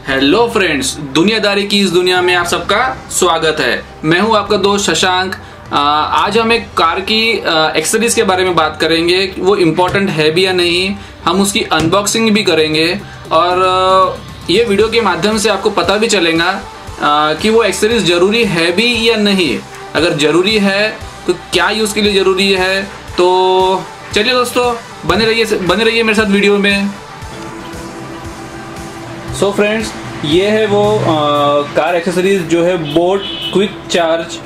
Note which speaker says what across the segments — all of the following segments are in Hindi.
Speaker 1: हेलो फ्रेंड्स, दुनियादारी की इस दुनिया में आप सबका स्वागत है। मैं हूं आपका दोस्त शशांक। आज हम एक कार की एक्सेसरीज के बारे में बात करेंगे। वो इम्पोर्टेंट है भी या नहीं, हम उसकी अनबॉक्सिंग भी करेंगे और ये वीडियो के माध्यम से आपको पता भी चलेगा कि वो एक्सेसरीज जरूरी है भी या नहीं। अगर जरूरी है तो क्या यूज़ के लिए ज़रूरी है। तो चलिए दोस्तों, बने रहिए मेरे साथ वीडियो में। सो फ्रेंड्स, ये है वो कार एक्सेसरीज जो है बोट क्विक चार्ज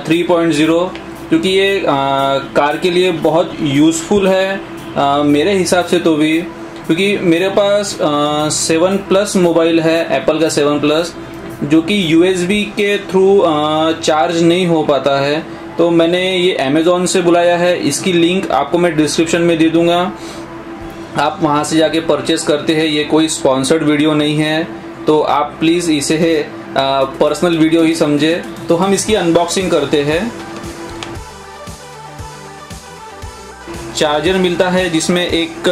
Speaker 1: 3.0, क्योंकि ये कार के लिए बहुत यूज़फुल है मेरे हिसाब से तो भी, क्योंकि मेरे पास 7 प्लस मोबाइल है, एप्पल का 7 प्लस, जो कि USB के थ्रू चार्ज नहीं हो पाता है। तो मैंने ये अमेज़ॉन से बुलाया है। इसकी लिंक आपको मैं डिस्क्रिप्शन में दे दूंगा, आप वहां से जाके परचेस करते हैं। ये कोई स्पॉन्सर्ड वीडियो नहीं है, तो आप प्लीज़ इसे पर्सनल वीडियो ही समझे। तो हम इसकी अनबॉक्सिंग करते हैं। चार्जर मिलता है जिसमें एक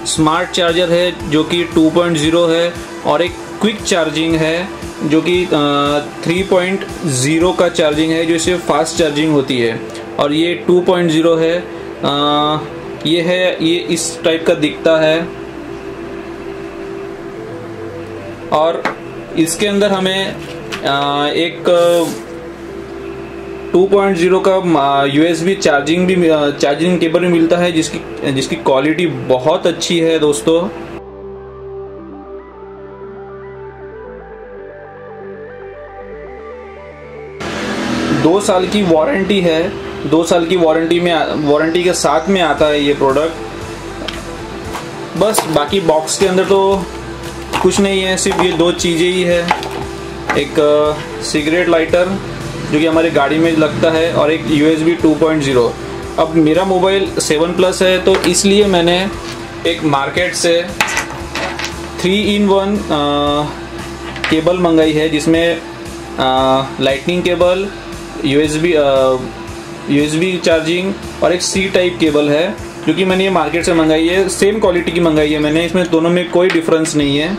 Speaker 1: स्मार्ट चार्जर है जो कि 2.0 है और एक क्विक चार्जिंग है जो कि 3.0 का चार्जिंग है, जो इससे फास्ट चार्जिंग होती है। और ये 2.0 है। ये इस टाइप का दिखता है और इसके अंदर हमें एक 2.0 का USB चार्जिंग केबल भी मिलता है, जिसकी क्वालिटी बहुत अच्छी है दोस्तों। दो साल की वारंटी है। 2 साल की वारंटी के साथ में आता है ये प्रोडक्ट। बस बाकी बॉक्स के अंदर तो कुछ नहीं है, सिर्फ ये 2 चीज़ें ही है। एक सिगरेट लाइटर जो कि हमारी गाड़ी में लगता है और एक USB 2.0। अब मेरा मोबाइल 7 प्लस है, तो इसलिए मैंने एक मार्केट से 3-in-1 केबल मंगाई है, जिसमें लाइटनिंग केबल, USB चार्जिंग और एक C टाइप केबल है, जो कि मैंने ये मार्केट से मंगाई है। सेम क्वालिटी की मंगाई है मैंने, इसमें दोनों में कोई डिफरेंस नहीं है।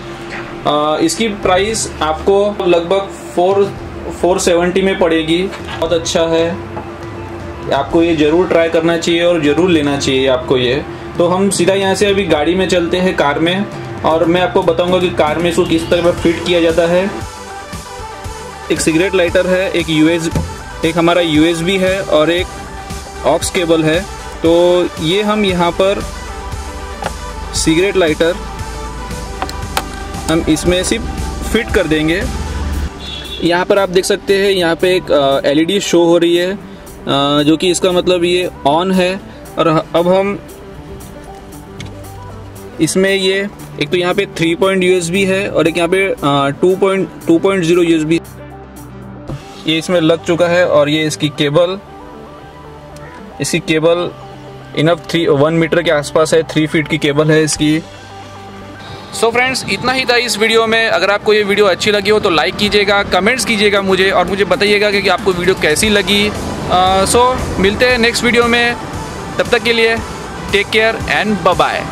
Speaker 1: इसकी प्राइस आपको लगभग 470 में पड़ेगी। बहुत अच्छा है, आपको ये ज़रूर ट्राई करना चाहिए और ज़रूर लेना चाहिए आपको ये। तो हम सीधा यहाँ से अभी गाड़ी में चलते हैं, कार में, और मैं आपको बताऊँगा कि कार में इसको किस तरह फिट किया जाता है। एक सिगरेट लाइटर है, एक हमारा USB है और एक ऑक्स केबल है। तो ये हम यहाँ पर सिगरेट लाइटर हम इसमें सिर्फ फिट कर देंगे। यहाँ पर आप देख सकते हैं, यहाँ पे एक LED शो हो रही है, जो कि इसका मतलब ये ऑन है। और अब हम इसमें ये एक तो यहाँ पे 3 USB है और एक यहाँ पे 2.0 USB ये इसमें लग चुका है। और ये इसकी केबल इनफ 1 मीटर के आसपास है, 3 फीट की केबल है इसकी। सो फ्रेंड्स, इतना ही था इस वीडियो में। अगर आपको ये वीडियो अच्छी लगी हो तो लाइक कीजिएगा, कमेंट्स कीजिएगा मुझे, और मुझे बताइएगा कि आपको वीडियो कैसी लगी। सो मिलते हैं नेक्स्ट वीडियो में। तब तक के लिए take care and bye bye.